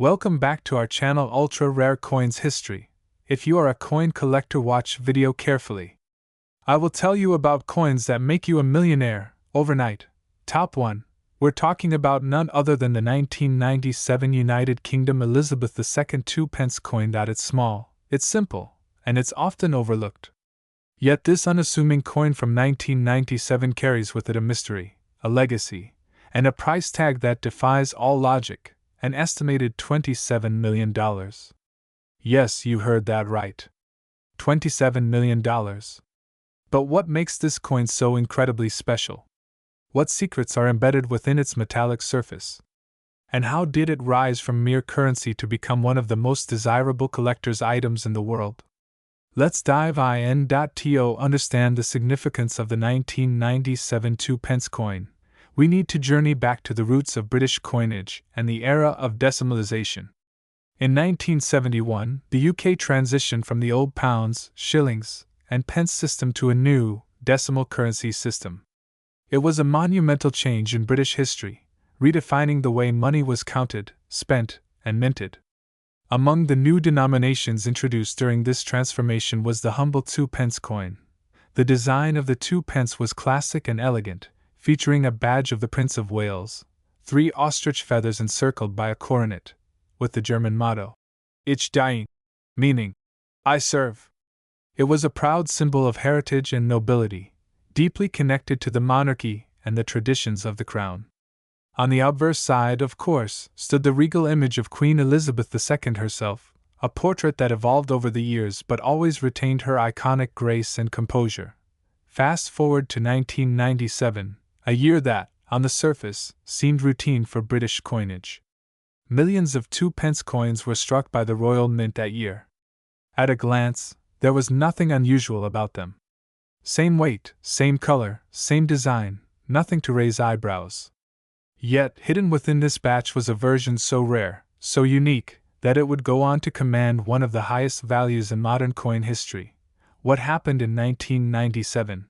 Welcome back to our channel Ultra Rare Coins History. If you are a coin collector, watch video carefully. I will tell you about coins that make you a millionaire overnight. Top 1. We're talking about none other than the 1997 United Kingdom Elizabeth II 2 pence coin. It's small, it's simple, and it's often overlooked. Yet this unassuming coin from 1997 carries with it a mystery, a legacy, and a price tag that defies all logic. An estimated $27 million. Yes, you heard that right. $27 million. But what makes this coin so incredibly special? What secrets are embedded within its metallic surface? And how did it rise from mere currency to become one of the most desirable collector's items in the world? Let's dive in. Understand the significance of the 1997 2 pence coin. We need to journey back to the roots of British coinage and the era of decimalization. In 1971, the UK transitioned from the old pounds, shillings, and pence system to a new, decimal currency system. It was a monumental change in British history, redefining the way money was counted, spent, and minted. Among the new denominations introduced during this transformation was the humble 2 pence coin. The design of the 2 pence was classic and elegant, featuring a badge of the Prince of Wales, 3 ostrich feathers encircled by a coronet, with the German motto, Ich diene, meaning, I serve. It was a proud symbol of heritage and nobility, deeply connected to the monarchy and the traditions of the crown. On the obverse side, of course, stood the regal image of Queen Elizabeth II herself, a portrait that evolved over the years but always retained her iconic grace and composure. Fast forward to 1997. A year that, on the surface, seemed routine for British coinage. Millions of 2 pence coins were struck by the Royal Mint that year. At a glance, there was nothing unusual about them. Same weight, same color, same design, nothing to raise eyebrows. Yet, hidden within this batch was a version so rare, so unique, that it would go on to command one of the highest values in modern coin history. What happened in 1997?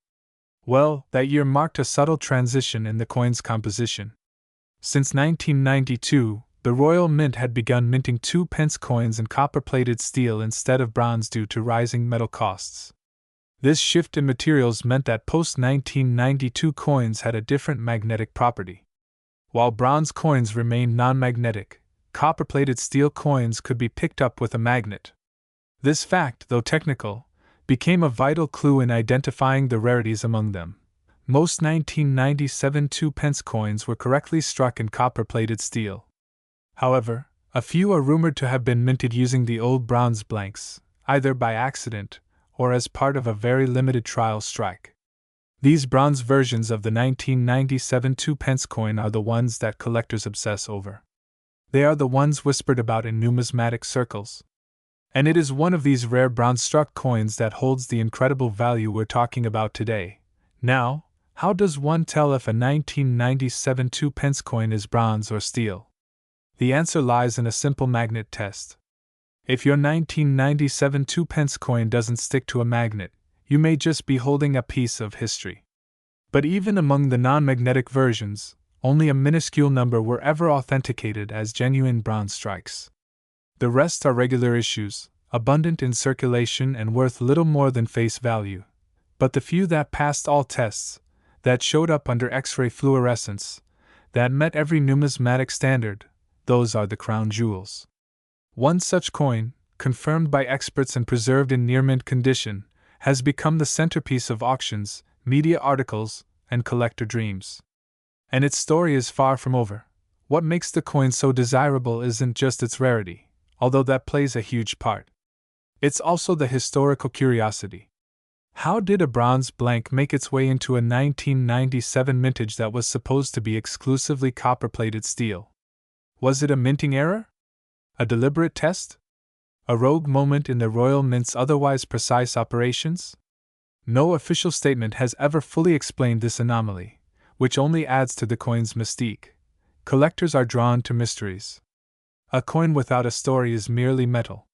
Well, that year marked a subtle transition in the coin's composition. Since 1992, the Royal Mint had begun minting 2 pence coins in copper-plated steel instead of bronze due to rising metal costs. This shift in materials meant that post-1992 coins had a different magnetic property. While bronze coins remained non-magnetic, copper-plated steel coins could be picked up with a magnet. This fact, though technical, became a vital clue in identifying the rarities among them. Most 1997 2 pence coins were correctly struck in copper-plated steel. However, a few are rumored to have been minted using the old bronze blanks, either by accident or as part of a very limited trial strike. These bronze versions of the 1997 2 pence coin are the ones that collectors obsess over. They are the ones whispered about in numismatic circles. And it is one of these rare bronze-struck coins that holds the incredible value we're talking about today. Now, how does one tell if a 1997 2 pence coin is bronze or steel? The answer lies in a simple magnet test. If your 1997 2 pence coin doesn't stick to a magnet, you may just be holding a piece of history. But even among the non-magnetic versions, only a minuscule number were ever authenticated as genuine bronze strikes. The rest are regular issues, abundant in circulation and worth little more than face value. But the few that passed all tests, that showed up under X-ray fluorescence, that met every numismatic standard, those are the crown jewels. One such coin, confirmed by experts and preserved in near-mint condition, has become the centerpiece of auctions, media articles, and collector dreams. And its story is far from over. What makes the coin so desirable isn't just its rarity, although that plays a huge part. It's also the historical curiosity. How did a bronze blank make its way into a 1997 mintage that was supposed to be exclusively copper-plated steel? Was it a minting error? A deliberate test? A rogue moment in the Royal Mint's otherwise precise operations? No official statement has ever fully explained this anomaly, which only adds to the coin's mystique. Collectors are drawn to mysteries. A coin without a story is merely metal.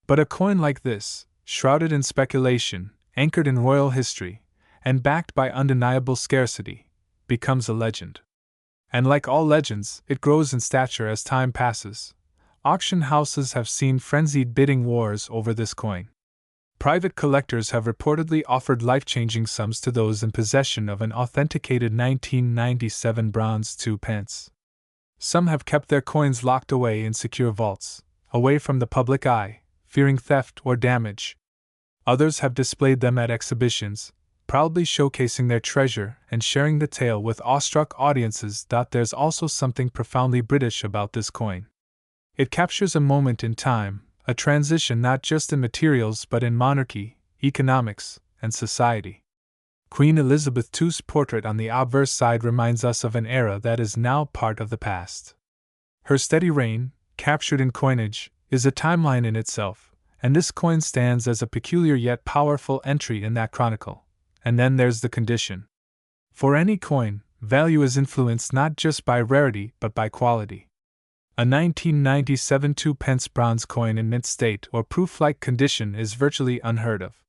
But a coin like this, shrouded in speculation, anchored in royal history, and backed by undeniable scarcity, becomes a legend. And like all legends, it grows in stature as time passes, Auction houses have seen frenzied bidding wars over this coin. Private collectors have reportedly offered life-changing sums to those in possession of an authenticated 1997 bronze 2 pence. Some have kept their coins locked away in secure vaults, away from the public eye, fearing theft or damage. Others have displayed them at exhibitions, proudly showcasing their treasure and sharing the tale with awestruck audiences. There's also something profoundly British about this coin. It captures a moment in time, a transition not just in materials but in monarchy, economics, and society. Queen Elizabeth II's portrait on the obverse side reminds us of an era that is now part of the past. Her steady reign, captured in coinage, is a timeline in itself, and this coin stands as a peculiar yet powerful entry in that chronicle. And then there's the condition. For any coin, value is influenced not just by rarity but by quality. A 1997 2-pence bronze coin in mint state or proof-like condition is virtually unheard of.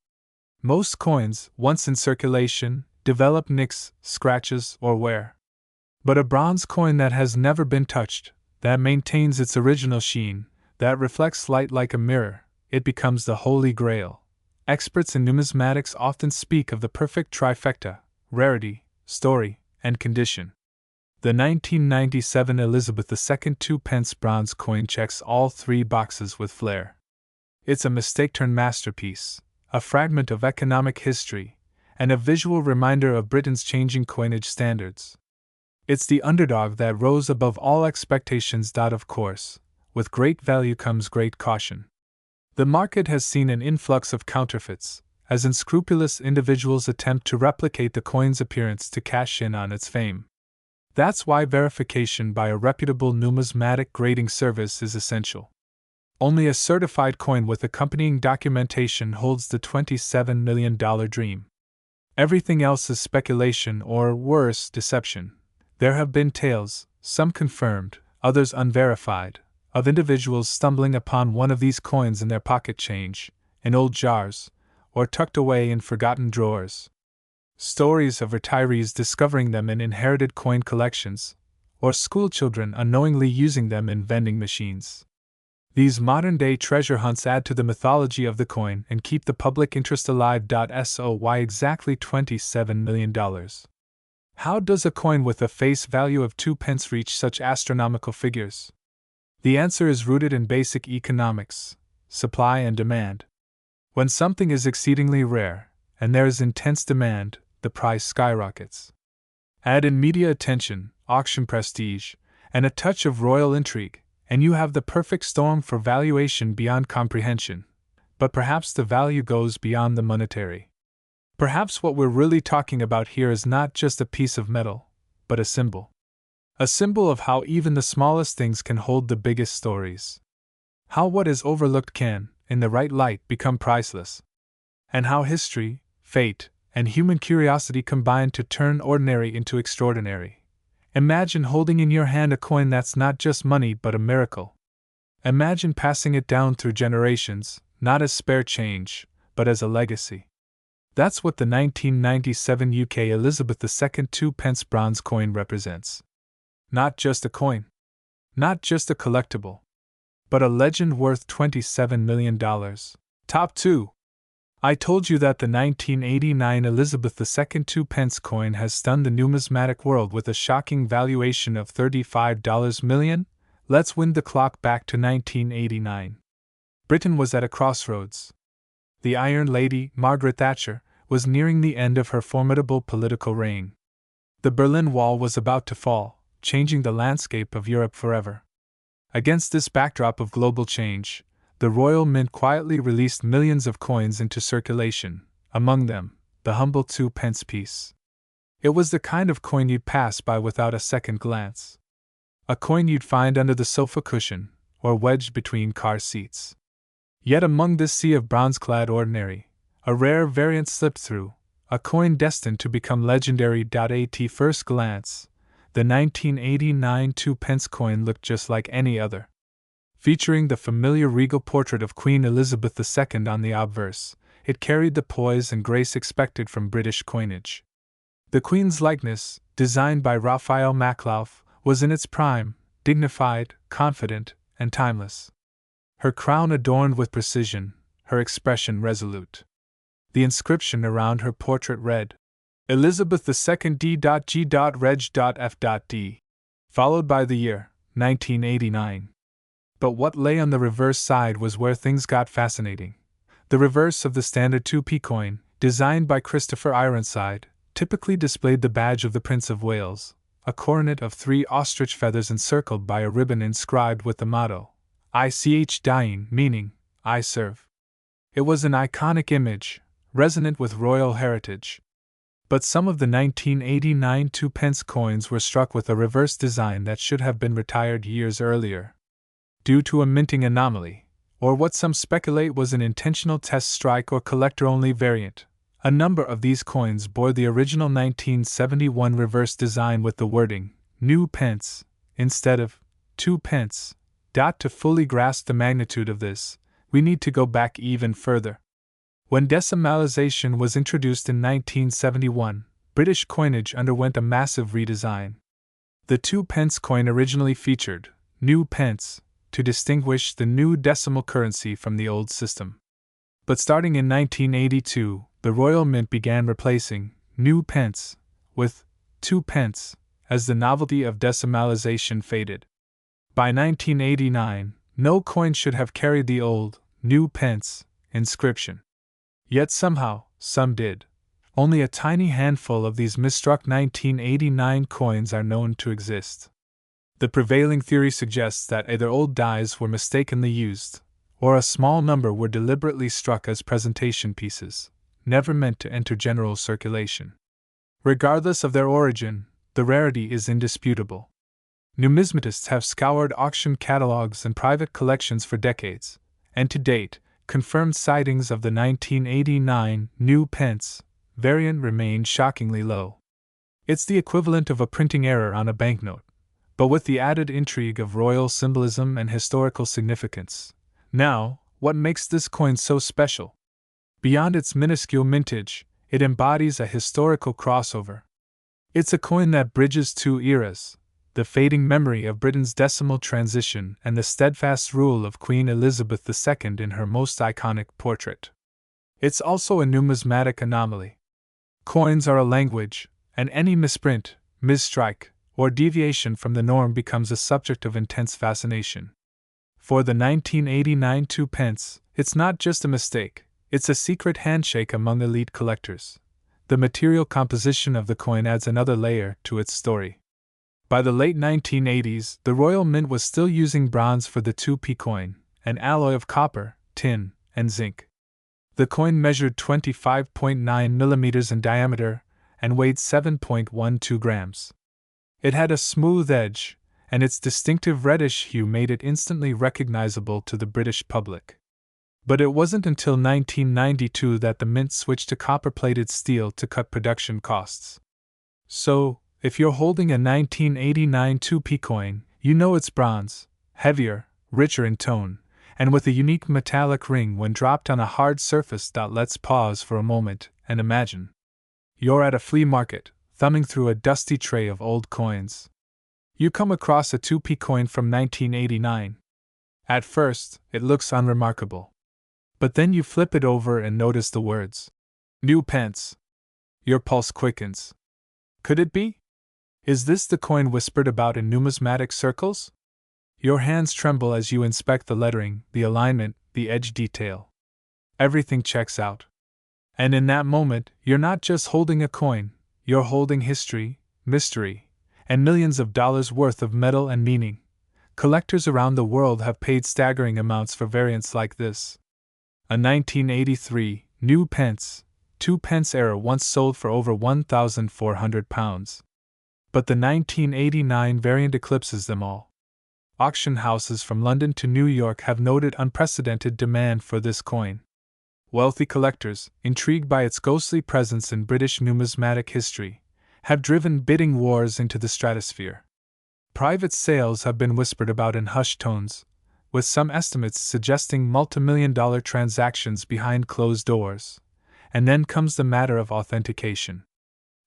Most coins, once in circulation, develop nicks, scratches, or wear. But a bronze coin that has never been touched, that maintains its original sheen, that reflects light like a mirror, it becomes the holy grail. Experts in numismatics often speak of the perfect trifecta: rarity, story, and condition. The 1997 Elizabeth II 2-pence bronze coin checks all three boxes with flair. It's a mistake-turned masterpiece, a fragment of economic history, and a visual reminder of Britain's changing coinage standards. It's the underdog that rose above all expectations. Of course, with great value comes great caution. The market has seen an influx of counterfeits, as unscrupulous individuals attempt to replicate the coin's appearance to cash in on its fame. That's why verification by a reputable numismatic grading service is essential. Only a certified coin with accompanying documentation holds the $27 million dream. Everything else is speculation or, worse, deception. There have been tales, some confirmed, others unverified, of individuals stumbling upon one of these coins in their pocket change, in old jars, or tucked away in forgotten drawers. Stories of retirees discovering them in inherited coin collections, or schoolchildren unknowingly using them in vending machines. These modern-day treasure hunts add to the mythology of the coin and keep the public interest alive. So why exactly $27 million? How does a coin with a face value of 2 pence reach such astronomical figures? The answer is rooted in basic economics: supply and demand. When something is exceedingly rare, and there is intense demand, the price skyrockets. Add in media attention, auction prestige, and a touch of royal intrigue, and you have the perfect storm for valuation beyond comprehension. But perhaps the value goes beyond the monetary. Perhaps what we're really talking about here is not just a piece of metal, but a symbol. A symbol of how even the smallest things can hold the biggest stories. How what is overlooked can, in the right light, become priceless. And how history, fate, and human curiosity combine to turn ordinary into extraordinary. Imagine holding in your hand a coin that's not just money but a miracle. Imagine passing it down through generations, not as spare change, but as a legacy. That's what the 1997 UK Elizabeth II 2-pence bronze coin represents. Not just a coin. Not just a collectible. But a legend worth $27 million. Top 2. I told you that the 1989 Elizabeth II 2-pence coin has stunned the numismatic world with a shocking valuation of $35 million. Let's wind the clock back to 1989. Britain was at a crossroads. The Iron Lady, Margaret Thatcher, was nearing the end of her formidable political reign. The Berlin Wall was about to fall, changing the landscape of Europe forever. Against this backdrop of global change, the Royal Mint quietly released millions of coins into circulation, among them, the humble 2-pence piece. It was the kind of coin you'd pass by without a second glance. A coin you'd find under the sofa cushion, or wedged between car seats. Yet among this sea of bronze-clad ordinary, a rare variant slipped through, a coin destined to become legendary. At first glance, the 1989 2-pence coin looked just like any other. Featuring the familiar regal portrait of Queen Elizabeth II on the obverse, it carried the poise and grace expected from British coinage. The Queen's likeness, designed by Raphael Maklauf, was in its prime, dignified, confident, and timeless. Her crown adorned with precision, her expression resolute. The inscription around her portrait read, Elizabeth II D.G.Reg.F.D, followed by the year, 1989. But what lay on the reverse side was where things got fascinating. The reverse of the standard 2p coin, designed by Christopher Ironside, typically displayed the badge of the Prince of Wales, a coronet of 3 ostrich feathers encircled by a ribbon inscribed with the motto, Ich diene, meaning, I serve. It was an iconic image, resonant with royal heritage. But some of the 1989 2p coins were struck with a reverse design that should have been retired years earlier. Due to a minting anomaly, or what some speculate was an intentional test strike or collector-only variant, a number of these coins bore the original 1971 reverse design with the wording, New Pence, instead of 2p. To fully grasp the magnitude of this, we need to go back even further. When decimalization was introduced in 1971, British coinage underwent a massive redesign. The 2p coin originally featured new pence to distinguish the new decimal currency from the old system. But starting in 1982, the Royal Mint began replacing new pence with 2p as the novelty of decimalization faded. By 1989, no coin should have carried the old, new pence inscription. Yet somehow, some did. Only a tiny handful of these misstruck 1989 coins are known to exist. The prevailing theory suggests that either old dies were mistakenly used, or a small number were deliberately struck as presentation pieces, never meant to enter general circulation. Regardless of their origin, the rarity is indisputable. Numismatists have scoured auction catalogs and private collections for decades, and to date, confirmed sightings of the 1989 new pence variant remain shockingly low. It's the equivalent of a printing error on a banknote, but with the added intrigue of royal symbolism and historical significance. Now, what makes this coin so special? Beyond its minuscule mintage, it embodies a historical crossover. It's a coin that bridges 2 eras, the fading memory of Britain's decimal transition and the steadfast rule of Queen Elizabeth II in her most iconic portrait. It's also a numismatic anomaly. Coins are a language, and any misprint, misstrike, or deviation from the norm becomes a subject of intense fascination. For the 1989 2p, it's not just a mistake, it's a secret handshake among elite collectors. The material composition of the coin adds another layer to its story. By the late 1980s, the Royal Mint was still using bronze for the 2p coin, an alloy of copper, tin, and zinc. The coin measured 25.9 millimeters in diameter and weighed 7.12 grams. It had a smooth edge, and its distinctive reddish hue made it instantly recognizable to the British public. But it wasn't until 1992 that the Mint switched to copper-plated steel to cut production costs. So, if you're holding a 1989 2p coin, you know it's bronze, heavier, richer in tone, and with a unique metallic ring when dropped on a hard surface. Let's pause for a moment and imagine. You're at a flea market, thumbing through a dusty tray of old coins. You come across a 2p coin from 1989. At first, it looks unremarkable. But then you flip it over and notice the words, New Pence. Your pulse quickens. Could it be? Is this the coin whispered about in numismatic circles? Your hands tremble as you inspect the lettering, the alignment, the edge detail. Everything checks out. And in that moment, you're not just holding a coin, you're holding history, mystery, and millions of dollars worth of metal and meaning. Collectors around the world have paid staggering amounts for variants like this. A 1983 new pence, 2p era once sold for over £1,400. But the 1989 variant eclipses them all. Auction houses from London to New York have noted unprecedented demand for this coin. Wealthy collectors, intrigued by its ghostly presence in British numismatic history, have driven bidding wars into the stratosphere. Private sales have been whispered about in hushed tones, with some estimates suggesting multimillion-dollar transactions behind closed doors. And then comes the matter of authentication.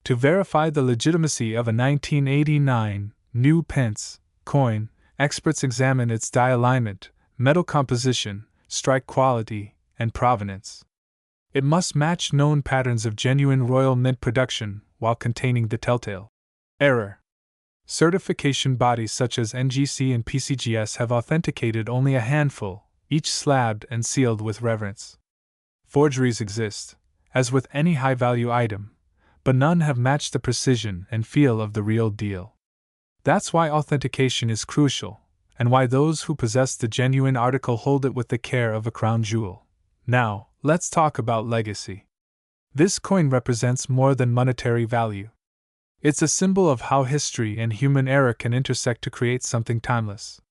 To verify the legitimacy of a 1989 new pence coin, Experts examine its die alignment, metal composition, strike quality, and provenance. It must match known patterns of genuine Royal Mint production while containing the telltale error. Certification bodies such as NGC and PCGS have authenticated only a handful, each slabbed and sealed with reverence. Forgeries exist, as with any high-value item, but none have matched the precision and feel of the real deal. That's why authentication is crucial, and why those who possess the genuine article hold it with the care of a crown jewel. Now, let's talk about legacy. This coin represents more than monetary value. It's a symbol of how history and human error can intersect to create something timeless.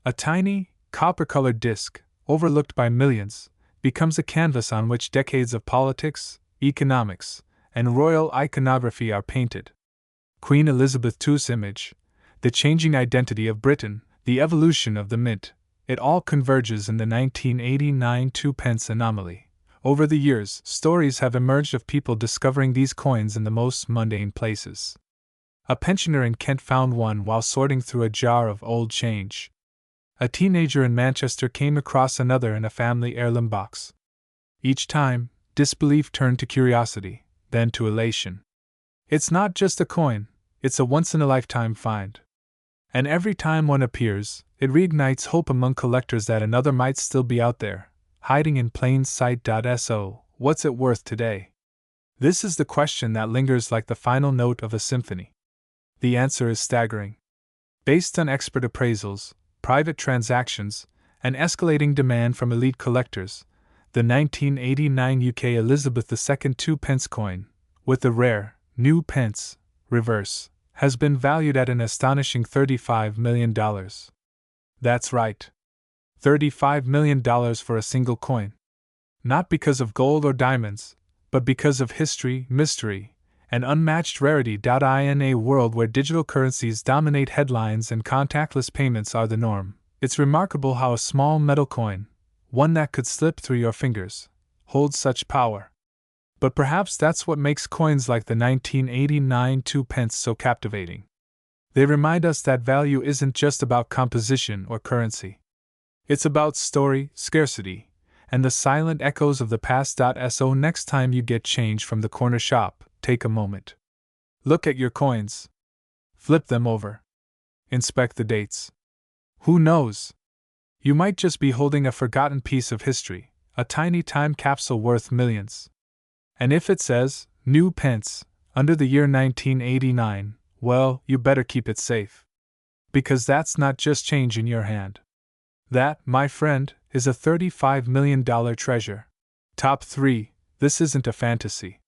A tiny, copper-colored disc, overlooked by millions, becomes a canvas on which decades of politics, economics, and royal iconography are painted. Queen Elizabeth II's image, the changing identity of Britain, the evolution of the mint, it all converges in the 1989 2-pence anomaly. Over the years, stories have emerged of people discovering these coins in the most mundane places. A pensioner in Kent found one while sorting through a jar of old change. A teenager in Manchester came across another in a family heirloom box. Each time, disbelief turned to curiosity, then to elation. It's not just a coin, it's a once-in-a-lifetime find. And every time one appears, it reignites hope among collectors that another might still be out there, hiding in plain sight. So, what's it worth today? This is the question that lingers like the final note of a symphony. The answer is staggering. Based on expert appraisals, private transactions, and escalating demand from elite collectors, the 1989 UK Elizabeth II 2-pence coin, with the rare, new pence, reverse, has been valued at an astonishing $35 million. That's right. $35 million for a single coin. Not because of gold or diamonds, but because of history, mystery, and unmatched rarity. In a world where digital currencies dominate headlines and contactless payments are the norm, it's remarkable how a small metal coin, one that could slip through your fingers, holds such power. But perhaps that's what makes coins like the 1989 2-pence so captivating. They remind us that value isn't just about composition or currency. It's about story, scarcity, and the silent echoes of the past. So next time you get change from the corner shop, take a moment. Look at your coins. Flip them over. Inspect the dates. Who knows? You might just be holding a forgotten piece of history, a tiny time capsule worth millions. And if it says, new pence, under the year 1989, well, you better keep it safe. Because that's not just change in your hand. That, my friend, is a $35 million treasure. Top 3. This isn't a fantasy.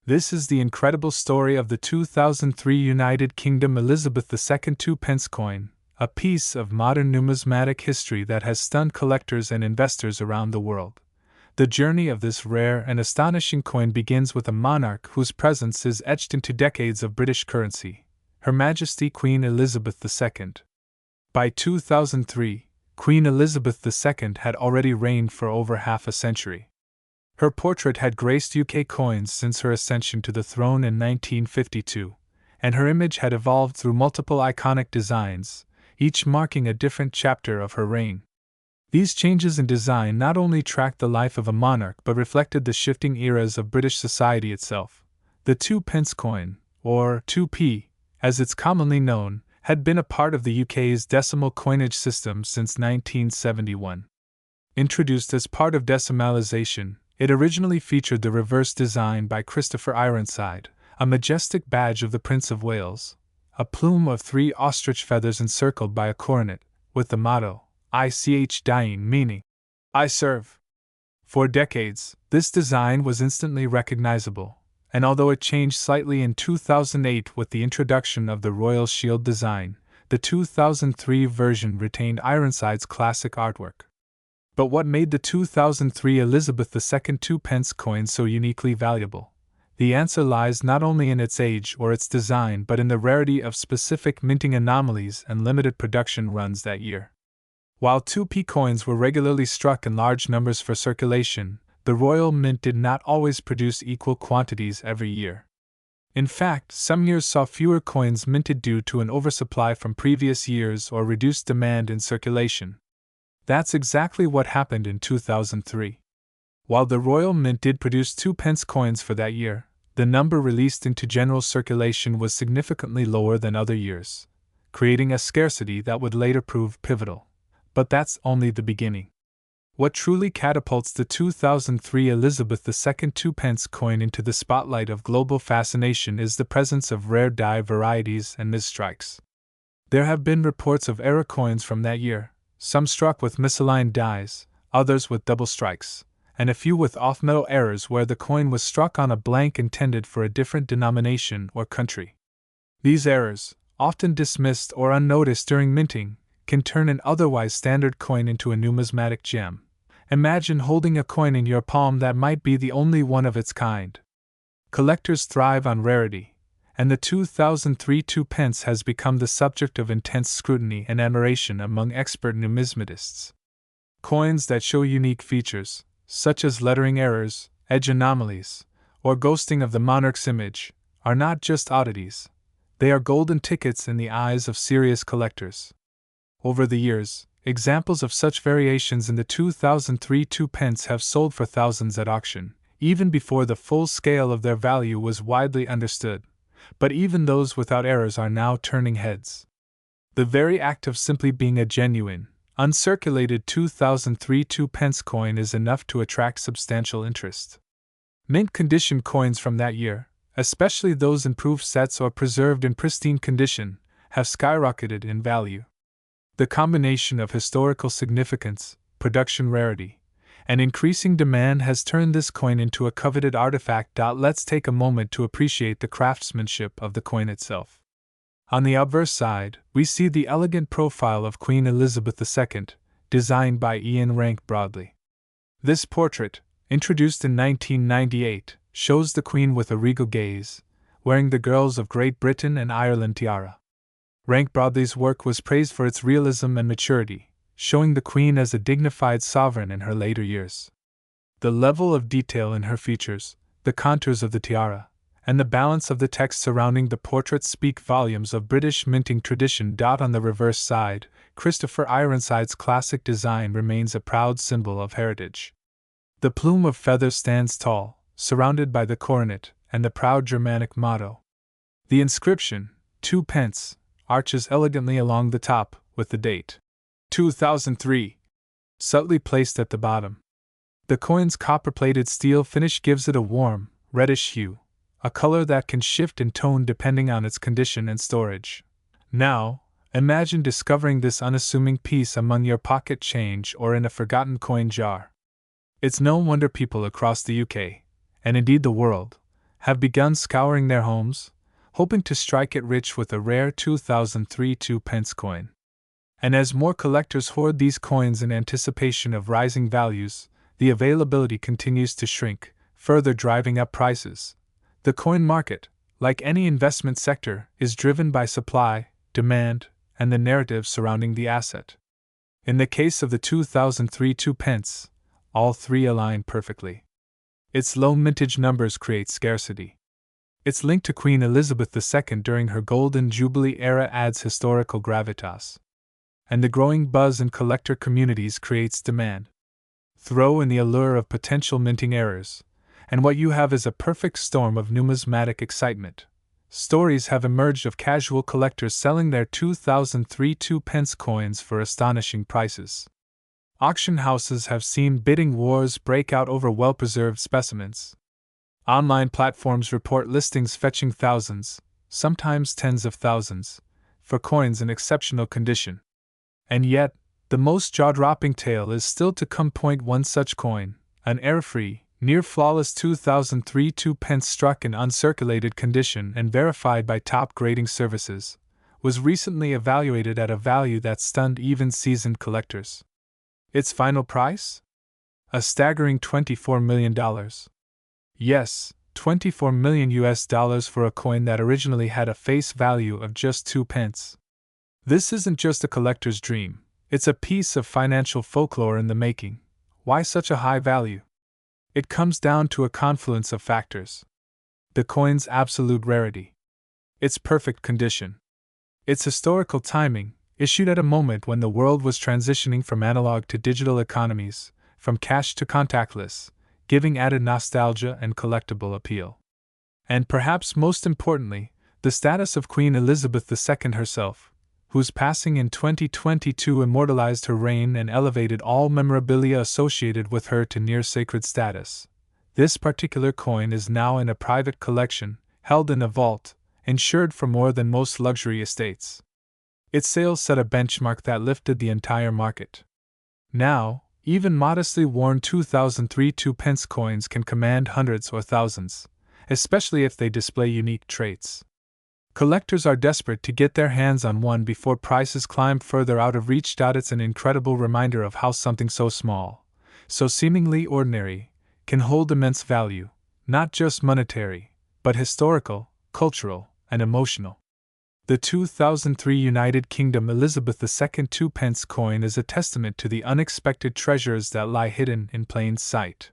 This is the incredible story of the 2003 United Kingdom Elizabeth II 2-pence coin, a piece of modern numismatic history that has stunned collectors and investors around the world. The journey of this rare and astonishing coin begins with a monarch whose presence is etched into decades of British currency, Her Majesty Queen Elizabeth II. By 2003, Queen Elizabeth II had already reigned for over half a century. Her portrait had graced UK coins since her ascension to the throne in 1952, and her image had evolved through multiple iconic designs, each marking a different chapter of her reign. These changes in design not only tracked the life of a monarch but reflected the shifting eras of British society itself. The 2-pence coin, or 2p, as it's commonly known, had been a part of the UK's decimal coinage system since 1971. Introduced as part of decimalisation, it originally featured the reverse design by Christopher Ironside, a majestic badge of the Prince of Wales, a plume of 3 ostrich feathers encircled by a coronet, with the motto, ICH dying, meaning, I serve. For decades, this design was instantly recognizable, and although it changed slightly in 2008 with the introduction of the Royal Shield design, the 2003 version retained Ironside's classic artwork. But what made the 2003 Elizabeth II 2-pence coin so uniquely valuable? The answer lies not only in its age or its design but in the rarity of specific minting anomalies and limited production runs that year. While 2p coins were regularly struck in large numbers for circulation, the Royal Mint did not always produce equal quantities every year. In fact, some years saw fewer coins minted due to an oversupply from previous years or reduced demand in circulation. That's exactly what happened in 2003. While the Royal Mint did produce 2p coins for that year, the number released into general circulation was significantly lower than other years, creating a scarcity that would later prove pivotal. But that's only the beginning. What truly catapults the 2003 Elizabeth II 2p coin into the spotlight of global fascination is the presence of rare die varieties and misstrikes. There have been reports of error coins from that year, some struck with misaligned dies, others with double strikes, and a few with off-metal errors where the coin was struck on a blank intended for a different denomination or country. These errors, often dismissed or unnoticed during minting, can turn an otherwise standard coin into a numismatic gem. Imagine holding a coin in your palm that might be the only one of its kind. Collectors thrive on rarity, and the 2003 2p has become the subject of intense scrutiny and admiration among expert numismatists. Coins that show unique features, such as lettering errors, edge anomalies, or ghosting of the monarch's image, are not just oddities. They are golden tickets in the eyes of serious collectors. Over the years, examples of such variations in the 2003 2p have sold for thousands at auction, even before the full scale of their value was widely understood. But even those without errors are now turning heads. The very act of simply being a genuine, uncirculated 2003 2p coin is enough to attract substantial interest. Mint condition coins from that year, especially those in proof sets or preserved in pristine condition, have skyrocketed in value. The combination of historical significance, production rarity, and increasing demand has turned this coin into a coveted artifact. Let's take a moment to appreciate the craftsmanship of the coin itself. On the obverse side, we see the elegant profile of Queen Elizabeth II, designed by Ian Rank Broadley. This portrait, introduced in 1998, shows the Queen with a regal gaze, wearing the Girls of Great Britain and Ireland tiara. Rank Broadley's work was praised for its realism and maturity, showing the Queen as a dignified sovereign in her later years. The level of detail in her features, the contours of the tiara, and the balance of the text surrounding the portrait speak volumes of British minting tradition. On the reverse side, Christopher Ironside's classic design remains a proud symbol of heritage. The plume of feathers stands tall, surrounded by the coronet and the proud Germanic motto. The inscription, 2p, arches elegantly along the top, with the date 2003 subtly placed at the bottom. The coin's copper-plated steel finish gives it a warm, reddish hue, a color that can shift in tone depending on its condition and storage. Now, imagine discovering this unassuming piece among your pocket change or in a forgotten coin jar. It's no wonder people across the UK, and indeed the world, have begun scouring their homes, hoping to strike it rich with a rare 2003 2p coin. And as more collectors hoard these coins in anticipation of rising values, the availability continues to shrink, further driving up prices. The coin market, like any investment sector, is driven by supply, demand, and the narrative surrounding the asset. In the case of the 2003 2p, all three align perfectly. Its low mintage numbers create scarcity. Its link to Queen Elizabeth II during her Golden Jubilee era adds historical gravitas. And the growing buzz in collector communities creates demand. Throw in the allure of potential minting errors, and what you have is a perfect storm of numismatic excitement. Stories have emerged of casual collectors selling their 2003 2p coins for astonishing prices. Auction houses have seen bidding wars break out over well-preserved specimens. Online platforms report listings fetching thousands, sometimes tens of thousands, for coins in exceptional condition. And yet, the most jaw-dropping tale is still to come. One such coin, an error-free, near-flawless 2003 2p struck in uncirculated condition and verified by top grading services, was recently evaluated at a value that stunned even seasoned collectors. Its final price? A staggering $24 million. Yes, $24 million for a coin that originally had a face value of just 2p. This isn't just a collector's dream, it's a piece of financial folklore in the making. Why such a high value? It comes down to a confluence of factors. The coin's absolute rarity. Its perfect condition. Its historical timing, issued at a moment when the world was transitioning from analog to digital economies, from cash to contactless, giving added nostalgia and collectible appeal. And perhaps most importantly, the status of Queen Elizabeth II herself, whose passing in 2022 immortalized her reign and elevated all memorabilia associated with her to near sacred status. This particular coin is now in a private collection, held in a vault, insured for more than most luxury estates. Its sales set a benchmark that lifted the entire market. Now, even modestly worn 2003 2-pence coins can command hundreds or thousands, especially if they display unique traits. Collectors are desperate to get their hands on one before prices climb further out of reach. It's an incredible reminder of how something so small, so seemingly ordinary, can hold immense value, not just monetary, but historical, cultural, and emotional. The 2003 United Kingdom Elizabeth II 2-pence coin is a testament to the unexpected treasures that lie hidden in plain sight.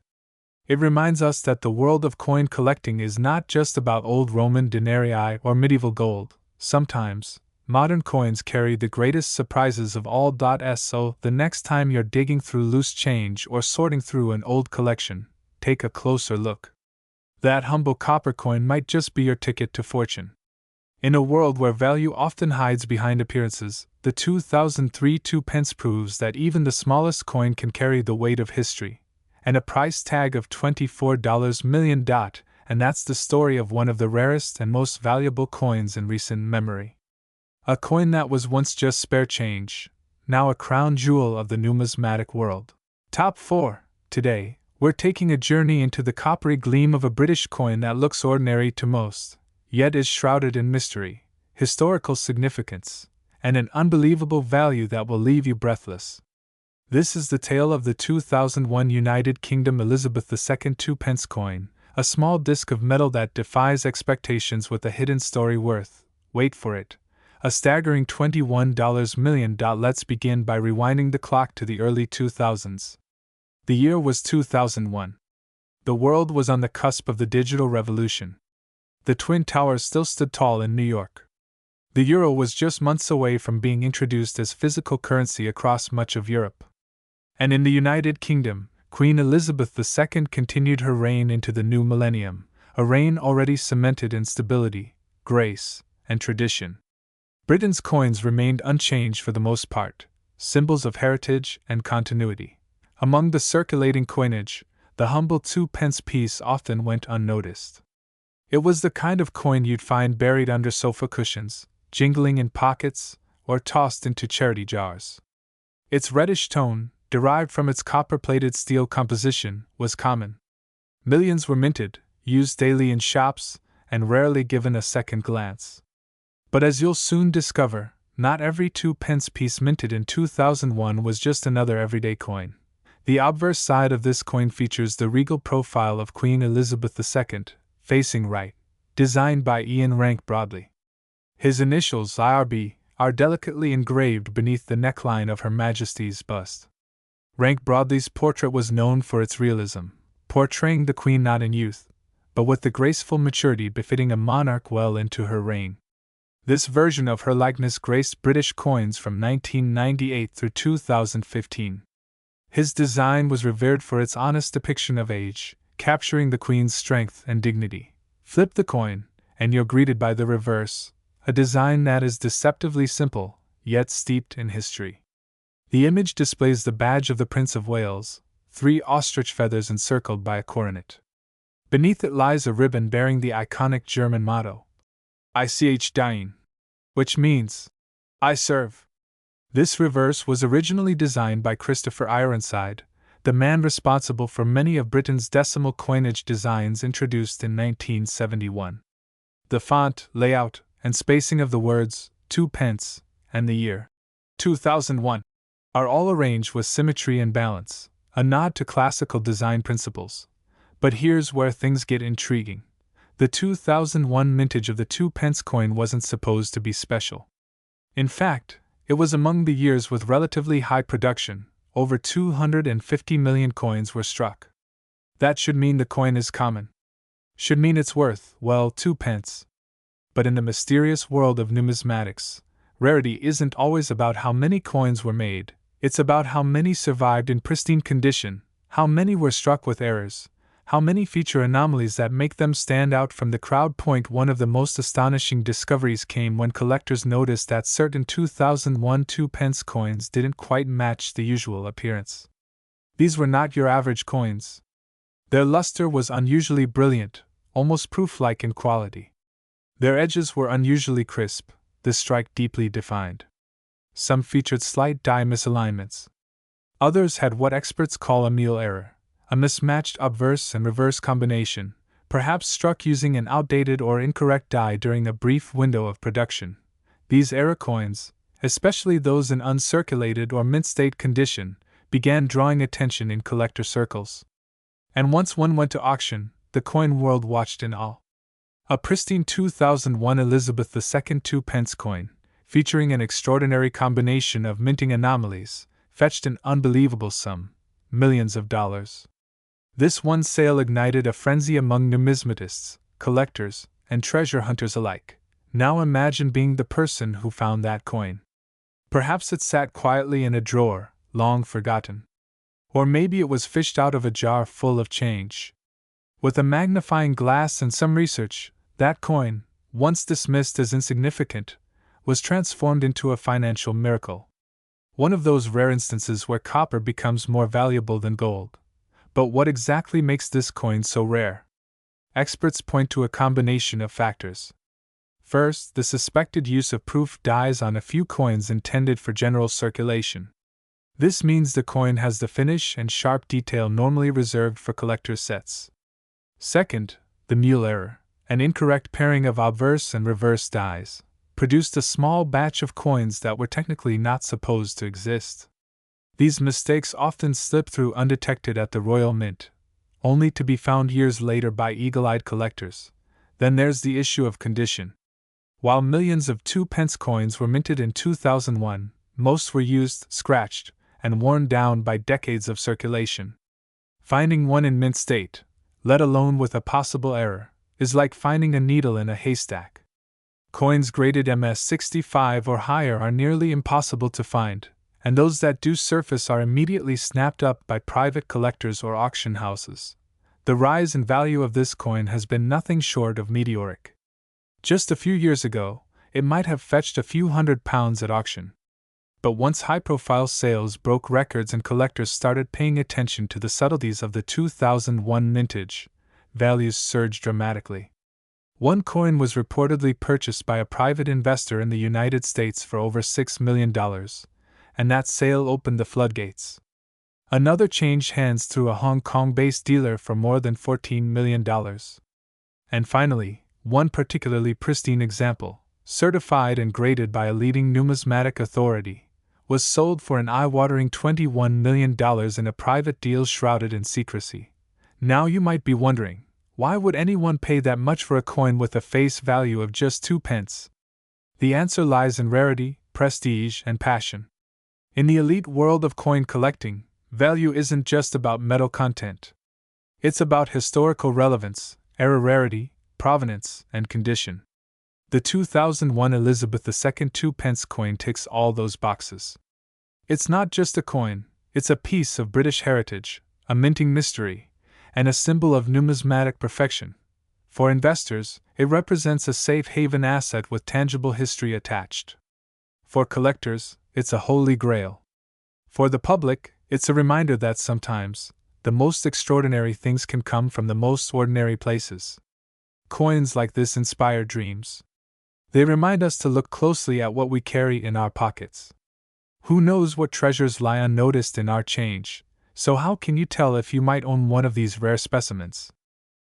It reminds us that the world of coin collecting is not just about old Roman denarii or medieval gold. Sometimes, modern coins carry the greatest surprises of all. So, the next time you're digging through loose change or sorting through an old collection, take a closer look. That humble copper coin might just be your ticket to fortune. In a world where value often hides behind appearances, the 2003 2-pence proves that even the smallest coin can carry the weight of history, and a price tag of $24 million, and that's the story of one of the rarest and most valuable coins in recent memory. A coin that was once just spare change, now a crown jewel of the numismatic world. Top 4. Today, we're taking a journey into the coppery gleam of a British coin that looks ordinary to most, yet is shrouded in mystery, historical significance, and an unbelievable value that will leave you breathless. This is the tale of the 2001 United Kingdom Elizabeth II 2-pence coin, a small disc of metal that defies expectations with a hidden story worth, wait for it, a staggering $21 million. Let's begin by rewinding the clock to the early 2000s. The year was 2001. The world was on the cusp of the digital revolution. The Twin Towers still stood tall in New York. The euro was just months away from being introduced as physical currency across much of Europe. And in the United Kingdom, Queen Elizabeth II continued her reign into the new millennium, a reign already cemented in stability, grace, and tradition. Britain's coins remained unchanged for the most part, symbols of heritage and continuity. Among the circulating coinage, the humble 2-pence piece often went unnoticed. It was the kind of coin you'd find buried under sofa cushions, jingling in pockets, or tossed into charity jars. Its reddish tone, derived from its copper-plated steel composition, was common. Millions were minted, used daily in shops, and rarely given a second glance. But as you'll soon discover, not every 2-pence piece minted in 2001 was just another everyday coin. The obverse side of this coin features the regal profile of Queen Elizabeth II, facing right, designed by Ian Rank Broadley. His initials, IRB, are delicately engraved beneath the neckline of Her Majesty's bust. Rank Broadley's portrait was known for its realism, portraying the Queen not in youth, but with the graceful maturity befitting a monarch well into her reign. This version of her likeness graced British coins from 1998 through 2015. His design was revered for its honest depiction of age, capturing the Queen's strength and dignity. Flip the coin, and you're greeted by the reverse, a design that is deceptively simple, yet steeped in history. The image displays the badge of the Prince of Wales, 3 ostrich feathers encircled by a coronet. Beneath it lies a ribbon bearing the iconic German motto, Ich diene, which means, I serve. This reverse was originally designed by Christopher Ironside, the man responsible for many of Britain's decimal coinage designs introduced in 1971. The font, layout, and spacing of the words 2-pence and the year 2001 are all arranged with symmetry and balance, a nod to classical design principles. But here's where things get intriguing. The 2001 mintage of the 2-pence coin wasn't supposed to be special. In fact, it was among the years with relatively high production. Over 250 million coins were struck. That should mean the coin is common. should mean it's worth, well, 2 pence. But in the mysterious world of numismatics, rarity isn't always about how many coins were made, it's about how many survived in pristine condition, how many were struck with errors, how many feature anomalies that make them stand out from the crowd. One of the most astonishing discoveries came when collectors noticed that certain 2001 2 pence coins didn't quite match the usual appearance. These were not your average coins. Their luster was unusually brilliant, almost proof-like in quality. Their edges were unusually crisp, the strike deeply defined. Some featured slight die misalignments. Others had what experts call a meal error, a mismatched obverse and reverse combination, perhaps struck using an outdated or incorrect die during a brief window of production. These error coins, especially those in uncirculated or mint-state condition, began drawing attention in collector circles. And once one went to auction, the coin world watched in awe. A pristine 2001 Elizabeth II 2 pence coin, featuring an extraordinary combination of minting anomalies, fetched an unbelievable sum, millions of dollars. This one sale ignited a frenzy among numismatists, collectors, and treasure hunters alike. Now imagine being the person who found that coin. Perhaps it sat quietly in a drawer, long forgotten. Or maybe it was fished out of a jar full of change. With a magnifying glass and some research, that coin, once dismissed as insignificant, was transformed into a financial miracle. One of those rare instances where copper becomes more valuable than gold. But what exactly makes this coin so rare? Experts point to a combination of factors. First, the suspected use of proof dies on a few coins intended for general circulation. This means the coin has the finish and sharp detail normally reserved for collector's sets. Second, the mule error, an incorrect pairing of obverse and reverse dies, produced a small batch of coins that were technically not supposed to exist. These mistakes often slip through undetected at the Royal Mint, only to be found years later by eagle-eyed collectors. Then there's the issue of condition. While millions of 2 pence coins were minted in 2001, most were used, scratched, and worn down by decades of circulation. Finding one in mint state, let alone with a possible error, is like finding a needle in a haystack. Coins graded MS65 or higher are nearly impossible to find, and those that do surface are immediately snapped up by private collectors or auction houses. The rise in value of this coin has been nothing short of meteoric. Just a few years ago, it might have fetched a few £100s at auction. But once high-profile sales broke records and collectors started paying attention to the subtleties of the 2001 mintage, values surged dramatically. One coin was reportedly purchased by a private investor in the United States for over $6 million, and that sale opened the floodgates. Another changed hands through a Hong Kong-based dealer for more than $14 million. And finally, one particularly pristine example, certified and graded by a leading numismatic authority, was sold for an eye-watering $21 million in a private deal shrouded in secrecy. Now you might be wondering, why would anyone pay that much for a coin with a face value of just 2 pence? The answer lies in rarity, prestige, and passion. In the elite world of coin collecting, value isn't just about metal content. It's about historical relevance, era rarity, provenance, and condition. The 2001 Elizabeth II 2 pence coin ticks all those boxes. It's not just a coin, it's a piece of British heritage, a minting mystery, and a symbol of numismatic perfection. For investors, it represents a safe haven asset with tangible history attached. For collectors, it's a holy grail. For the public, it's a reminder that sometimes, the most extraordinary things can come from the most ordinary places. Coins like this inspire dreams. They remind us to look closely at what we carry in our pockets. Who knows what treasures lie unnoticed in our change, so how can you tell if you might own one of these rare specimens?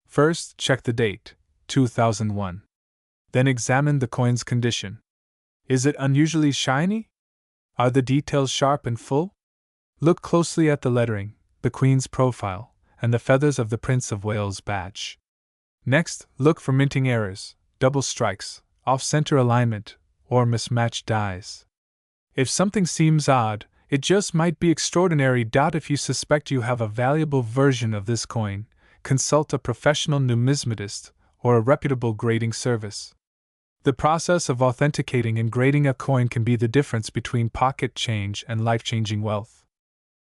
First, check the date, 2001. Then examine the coin's condition. Is it unusually shiny? Are the details sharp and full? Look closely at the lettering, the Queen's profile, and the feathers of the Prince of Wales badge. Next, look for minting errors, double strikes, off-center alignment, or mismatched dies. If something seems odd, it just might be extraordinary. If you suspect you have a valuable version of this coin, consult a professional numismatist or a reputable grading service. The process of authenticating and grading a coin can be the difference between pocket change and life-changing wealth.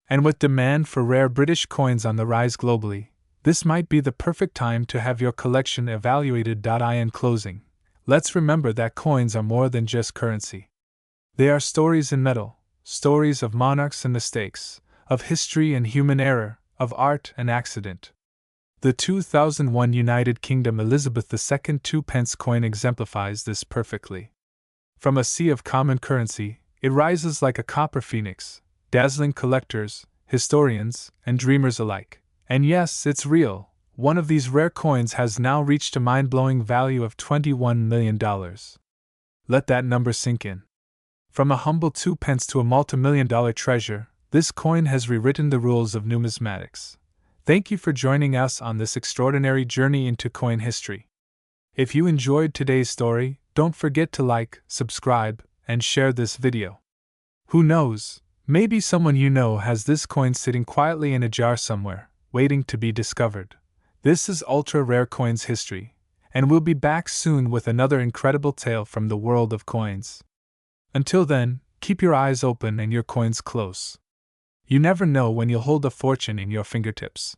And with demand for rare British coins on the rise globally, this might be the perfect time to have your collection evaluated. In closing, let's remember that coins are more than just currency. They are stories in metal, stories of monarchs and mistakes, of history and human error, of art and accident. The 2001 United Kingdom Elizabeth II 2-pence coin exemplifies this perfectly. From a sea of common currency, it rises like a copper phoenix, dazzling collectors, historians, and dreamers alike. And yes, it's real. One of these rare coins has now reached a mind-blowing value of $21 million. Let that number sink in. From a humble 2-pence to a multi-million-dollar treasure, this coin has rewritten the rules of numismatics. Thank you for joining us on this extraordinary journey into coin history. If you enjoyed today's story, don't forget to like, subscribe, and share this video. Who knows, maybe someone you know has this coin sitting quietly in a jar somewhere, waiting to be discovered. This is Ultra Rare Coins History, and we'll be back soon with another incredible tale from the world of coins. Until then, keep your eyes open and your coins close. You never know when you'll hold a fortune in your fingertips.